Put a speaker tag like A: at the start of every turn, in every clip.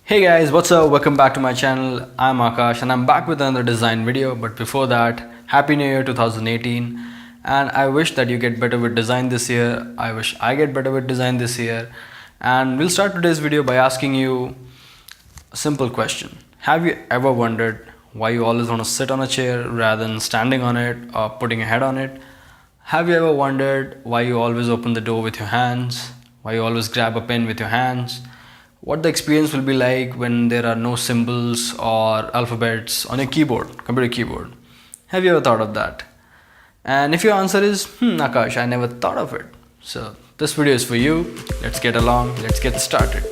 A: Hey guys, what's up? Welcome back to my channel. I'm Akash and I'm back with another design video. But before that, Happy New Year 2018. And I wish that you get better with design this year. I wish I get better with design this year. And we'll start today's video by asking you a simple question. Have you ever wondered why you always want to sit on a chair rather than standing on it or putting your head on it? Have you ever wondered why you always open the door with your hands? Why you always grab a pen with your hands? What the experience will be like when there are no symbols or alphabets on your keyboard, computer keyboard. Have you ever thought of that? And if your answer is, Akash, I never thought of it. So this video is for you. Let's get along, let's get started.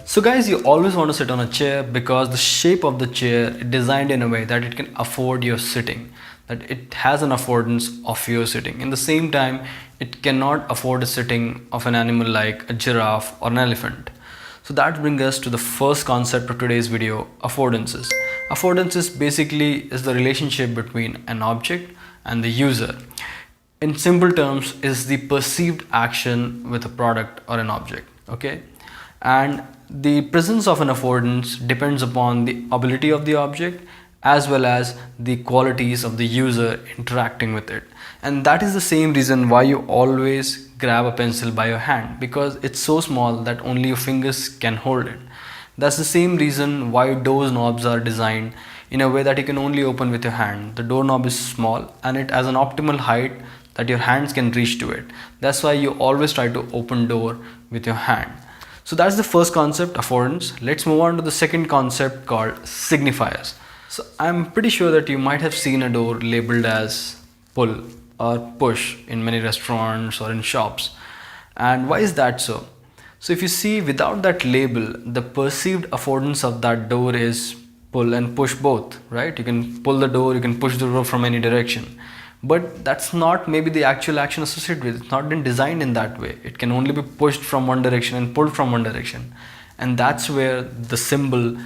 A: So guys, you always want to sit on a chair because the shape of the chair is designed in a way that it can afford your sitting, that it has an affordance of your sitting. In the same time, it cannot afford a sitting of an animal like a giraffe or an elephant. So that brings us to the first concept of today's video, affordances. Affordances basically is the relationship between an object and the user. In simple terms, is the perceived action with a product or an object, okay? And the presence of an affordance depends upon the ability of the object as well as the qualities of the user interacting with it. And that is the same reason why you always grab a pencil by your hand, because it's so small that only your fingers can hold it. That's the same reason why doors knobs are designed in a way that you can only open with your hand. The doorknob is small and it has an optimal height that your hands can reach to it. That's why you always try to open door with your hand. So that's the first concept, affordance. Let's move on to the second concept called signifiers. So I'm pretty sure that you might have seen a door labeled as pull or push in many restaurants or in shops. And why is that so? So if you see, without that label, the perceived affordance of that door is pull and push both, right? You can pull the door, you can push the door from any direction. But that's not maybe the actual action associated with it. It's not been designed in that way. It can only be pushed from one direction and pulled from one direction. And that's where the symbol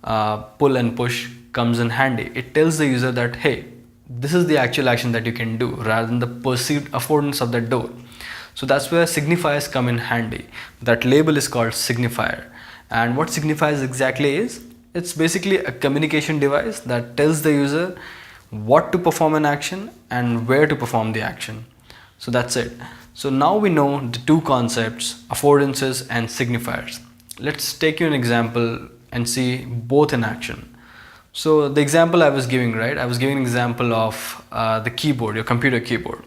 A: pull and push comes in handy. It tells the user that, hey, this is the actual action that you can do rather than the perceived affordance of that door. So that's where signifiers come in handy. That label is called signifier. And what signifiers exactly is? It's basically a communication device that tells the user what to perform an action and where to perform the action. So that's it. So now we know the two concepts, affordances and signifiers. Let's take you an example and see both in action. So the example I was giving, right? I was giving an example of the keyboard, your computer keyboard.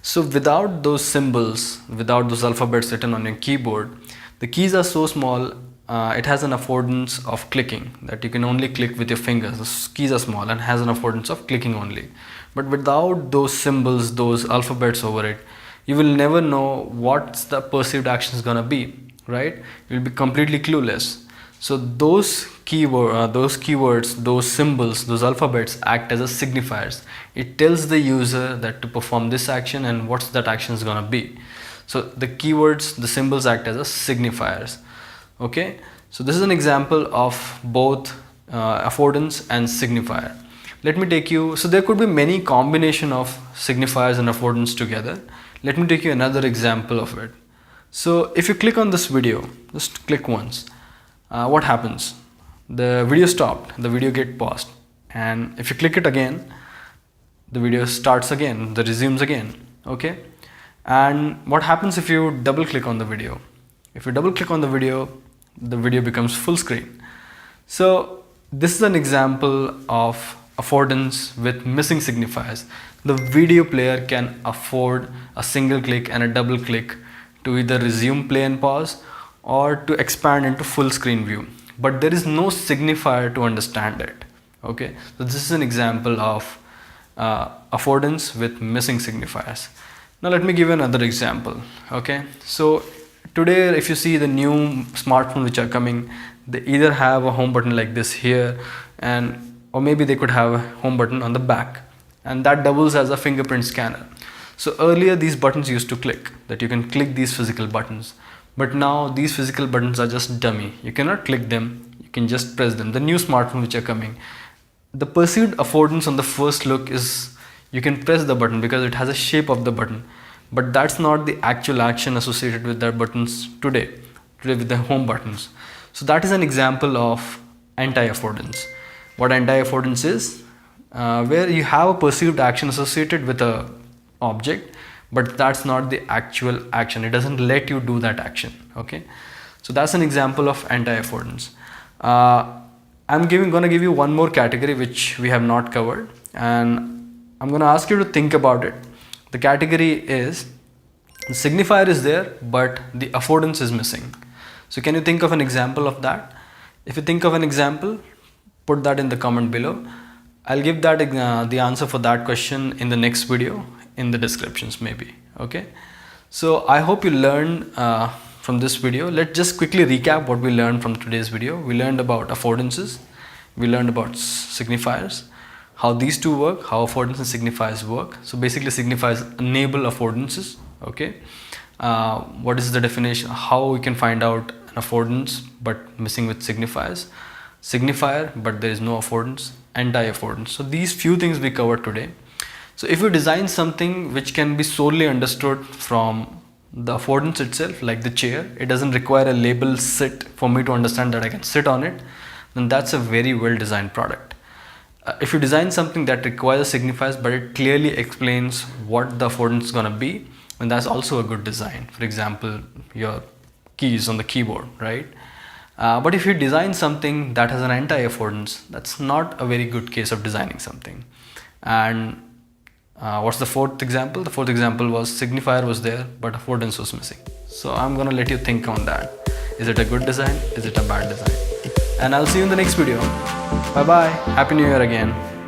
A: So without those symbols, without those alphabets written on your keyboard, the keys are so small, it has an affordance of clicking, that you can only click with your fingers. The keys are small and has an affordance of clicking only. But without those symbols, those alphabets over it, you will never know what the perceived action is gonna be, right? You'll be completely clueless. So those keywords, those symbols, those alphabets act as a signifiers. It tells the user that to perform this action and what's that action is gonna be. So the keywords, the symbols act as a signifiers. Okay, so this is an example of both affordance and signifier. Let me take you, so there could be many combination of signifiers and affordance together. Let me take you another example of it. So if you click on this video, just click once, what happens? The video stopped, the video get paused, and if you click it again, the video starts again, the resumes again, okay? And what happens if you double click on the video? If you double click on the video becomes full screen. So this is an example of affordance with missing signifiers. The video player can afford a single click and a double click to either resume play and pause or to expand into full screen view. But there is no signifier to understand it. Okay, so this is an example of affordance with missing signifiers. Now let me give you another example. Okay, so today, if you see the new smartphones which are coming, they either have a home button like this here, or maybe they could have a home button on the back, and that doubles as a fingerprint scanner. So earlier these buttons used to click, that you can click these physical buttons, but now these physical buttons are just dummy. You cannot click them, you can just press them. The new smartphones which are coming, the perceived affordance on the first look is You can press the button because it has a shape of the button, but that's not the actual action associated with the buttons today with the home buttons. So that is an example of anti-affordance. What anti-affordance is, where you have a perceived action associated with a object, but that's not the actual action. It doesn't let you do that action. Okay, so that's an example of anti-affordance. I'm gonna give you one more category which we have not covered, and I'm gonna ask you to think about it. The category is, the signifier is there, but the affordance is missing. So can you think of an example of that? If you think of an example, put that in the comment below. I'll give that the answer for that question in the next video in the descriptions maybe. Okay, so I hope you learned from this video. Let's just quickly recap what we learned from today's video. We learned about affordances, we learned about signifiers, how these two work, how affordance and signifiers work. So basically signifiers enable affordances. Okay, what is the definition, how we can find out an affordance but missing with signifiers, signifier but there is no affordance, anti-affordance. So these few things we covered today. So if you design something which can be solely understood from the affordance itself, like the chair, it doesn't require a label sit for me to understand that I can sit on it, then that's a very well designed product. If you design something that requires signifiers but it clearly explains what the affordance is going to be, then that's also a good design. For example, your keys on the keyboard, right? But if you design something that has an anti-affordance, that's not a very good case of designing something. And what's the fourth example? The fourth example was signifier was there, but affordance was missing. So I'm gonna let you think on that. Is it a good design? Is it a bad design? And I'll see you in the next video. Bye bye. Happy New Year again.